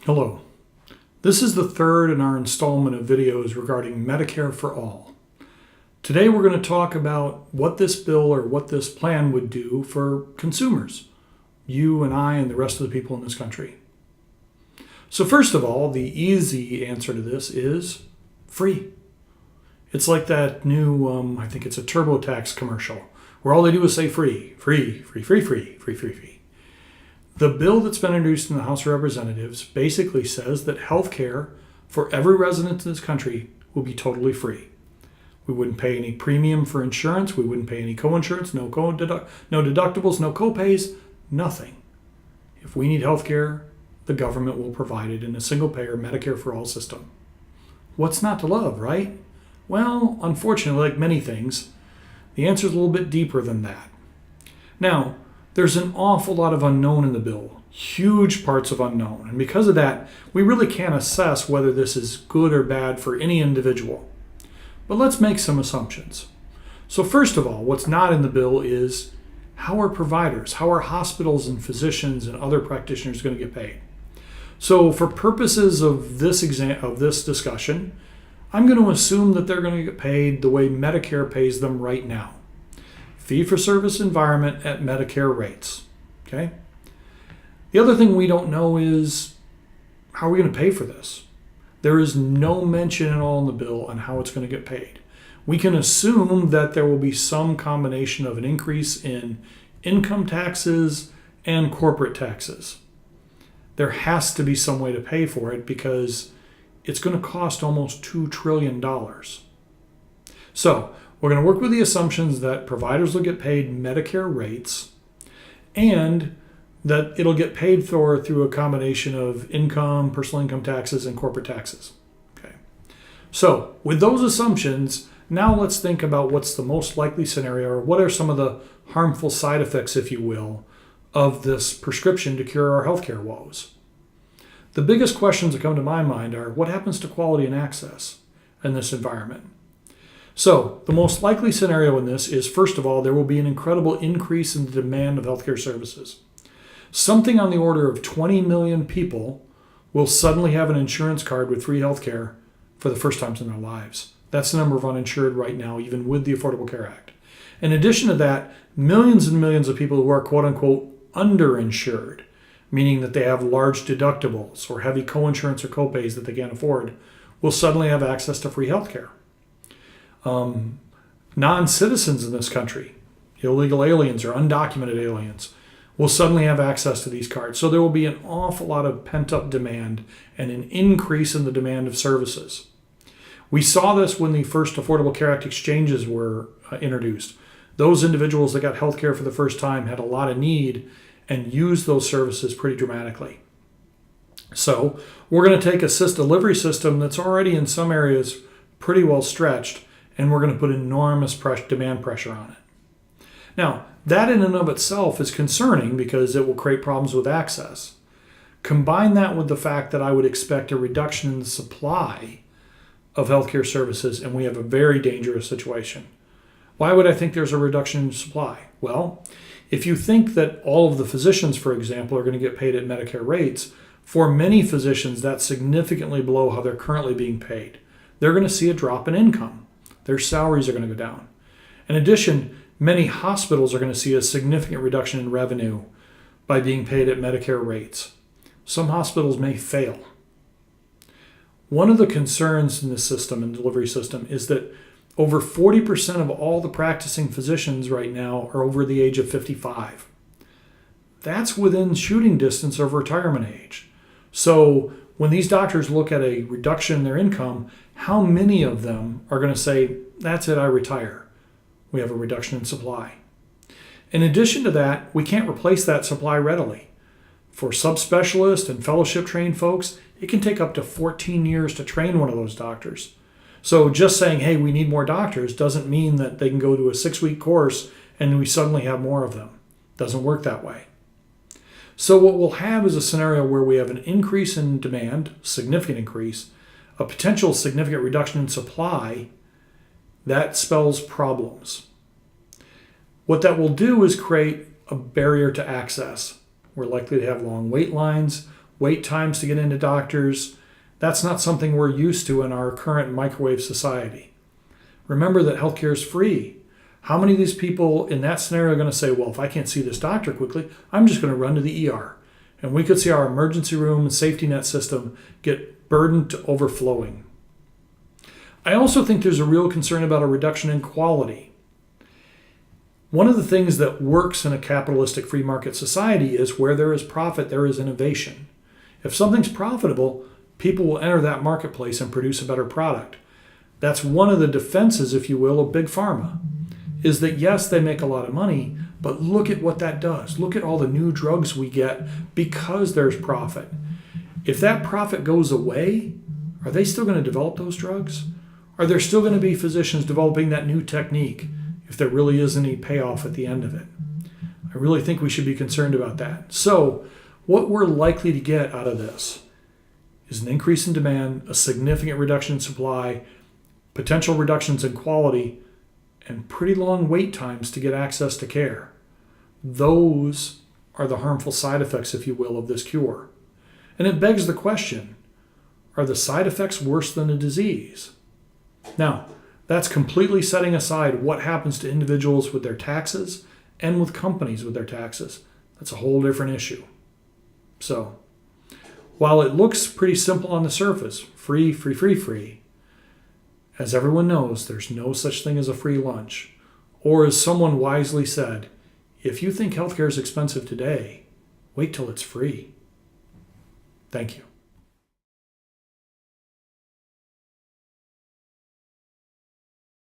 Hello. This is the third in our installment of videos regarding Medicare for All. Today we're going to talk about what this bill or what this plan would do for consumers, you and I and the rest of the people in this country. So first of all, the easy answer to this is free. It's like that new, I think it's a TurboTax commercial, where all they do is say free, free, free, free, free, free, free, free. The bill that's been introduced in the House of Representatives basically says that health care for every resident in this country will be totally free. We wouldn't pay any premium for insurance. We wouldn't pay any co-insurance, no deductibles, no co-pays, nothing. If we need health care, the government will provide it in a single-payer Medicare for All system. What's not to love, right? Well, unfortunately, like many things, the answer is a little bit deeper than that. Now, there's an awful lot of unknown in the bill, huge parts of unknown. And because of that, we really can't assess whether this is good or bad for any individual. But let's make some assumptions. So first of all, what's not in the bill is how are providers, how are hospitals and physicians and other practitioners going to get paid? So for purposes of this discussion, I'm going to assume that they're going to get paid the way Medicare pays them right now. Fee-for-service environment at Medicare rates. Okay. The other thing we don't know is how are we going to pay for this? There is no mention at all in the bill on how it's going to get paid. We can assume that there will be some combination of an increase in income taxes and corporate taxes. There has to be some way to pay for it because it's going to cost almost $2 trillion. So we're going to work with the assumptions that providers will get paid Medicare rates and that it'll get paid for through a combination of income, personal income taxes, and corporate taxes. Okay. So with those assumptions, now let's think about what's the most likely scenario, or what are some of the harmful side effects, if you will, of this prescription to cure our healthcare woes. The biggest questions that come to my mind are what happens to quality and access in this environment? So the most likely scenario in this is, first of all, there will be an incredible increase in the demand of healthcare services. Something on the order of 20 million people will suddenly have an insurance card with free healthcare for the first time in their lives. That's the number of uninsured right now, even with the Affordable Care Act. In addition to that, millions and millions of people who are quote-unquote underinsured, meaning that they have large deductibles or heavy co-insurance or co-pays that they can't afford, will suddenly have access to free healthcare. Non-citizens in this country, illegal aliens or undocumented aliens, will suddenly have access to these cards. So there will be an awful lot of pent-up demand and an increase in the demand of services. We saw this when the first Affordable Care Act exchanges were introduced. Those individuals that got health care for the first time had a lot of need and used those services pretty dramatically. So we're going to take a delivery system that's already in some areas pretty well stretched, and we're going to put enormous demand pressure on it. Now, that in and of itself is concerning because it will create problems with access. Combine that with the fact that I would expect a reduction in the supply of healthcare services, and we have a very dangerous situation. Why would I think there's a reduction in supply? Well, if you think that all of the physicians, for example, are going to get paid at Medicare rates, for many physicians, that's significantly below how they're currently being paid. They're going to see a drop in income. Their salaries are going to go down. In addition, many hospitals are going to see a significant reduction in revenue by being paid at Medicare rates. Some hospitals may fail. One of the concerns in the system and delivery system is that over 40% of all the practicing physicians right now are over the age of 55. That's within shooting distance of retirement age. So when these doctors look at a reduction in their income, how many of them are going to say, that's it, I retire? We have a reduction in supply. In addition to that, we can't replace that supply readily. For subspecialist and fellowship trained folks, it can take up to 14 years to train one of those doctors. So just saying, hey, we need more doctors doesn't mean that they can go to a 6-week course and we suddenly have more of them. Doesn't work that way. So what we'll have is a scenario where we have an increase in demand, significant increase, a potential significant reduction in supply. That spells problems. What that will do is create a barrier to access. We're likely to have long wait lines. wait times to get into doctors. That's not something we're used to in our current microwave society. Remember that healthcare is free. How many of these people in that scenario are going to say, well, if I can't see this doctor quickly, I'm just going to run to the ER? And we could see our emergency room and safety net system get burdened to overflowing. I also think there's a real concern about a reduction in quality. One of the things that works in a capitalistic free market society is where there is profit, there is innovation. If something's profitable, people will enter that marketplace and produce a better product. That's one of the defenses, if you will, of big pharma, is that yes, they make a lot of money, but look at what that does. Look at all the new drugs we get because there's profit. If that profit goes away, are they still going to develop those drugs? Are there still going to be physicians developing that new technique if there really is any payoff at the end of it? I really think we should be concerned about that. So what we're likely to get out of this is an increase in demand, a significant reduction in supply, potential reductions in quality, and pretty long wait times to get access to care. Those are the harmful side effects, if you will, of this cure. And it begs the question, are the side effects worse than the disease? Now, that's completely setting aside what happens to individuals with their taxes and with companies with their taxes. That's a whole different issue. So, while it looks pretty simple on the surface, free, free, free, free, as everyone knows, there's no such thing as a free lunch. Or as someone wisely said, if you think healthcare is expensive today, wait till it's free. Thank you.